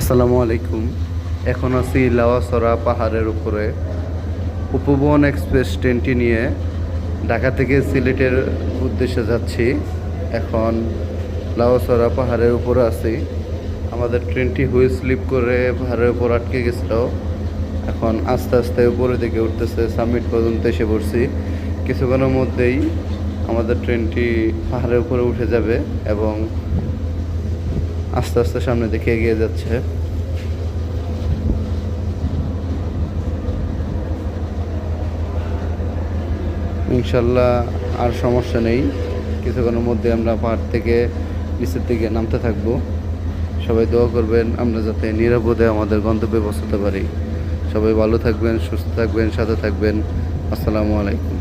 আসসালামু আলাইকুম। এখন আছি লাওয়াছড়া পাহাড়ের উপরে। উপবন এক্সপ্রেস ট্রেনটি নিয়ে ঢাকা থেকে সিলেটের উদ্দেশ্যে যাচ্ছি। এখন লাওয়াছড়া পাহাড়ের উপরে আছি। আমাদের ট্রেনটি হুইল স্লিপ করে পাহাড়ের উপর আটকে গেছিল। এখন আস্তে আস্তে উপরের দিকে উঠতেছে, সামিট পর্যন্ত এসে পড়ছি। কিছুক্ষণের মধ্যেই আমাদের ট্রেনটি পাহাড়ের উপরে উঠে যাবে এবং আস্তে আস্তে সামনের দিকে এগিয়ে যাচ্ছে। ইনশাল্লাহ আর সমস্যা নেই, কিছুক্ষণের মধ্যে আমরা পাহাড় থেকে নিচের দিকে নামতে থাকবো। সবাই দোয়া করবেন আমরা যাতে নিরাপদে আমাদের গন্তব্যে পৌঁছাতে পারি। সবাই ভালো থাকবেন, সুস্থ থাকবেন, সাথে থাকবেন। আসসালামু আলাইকুম।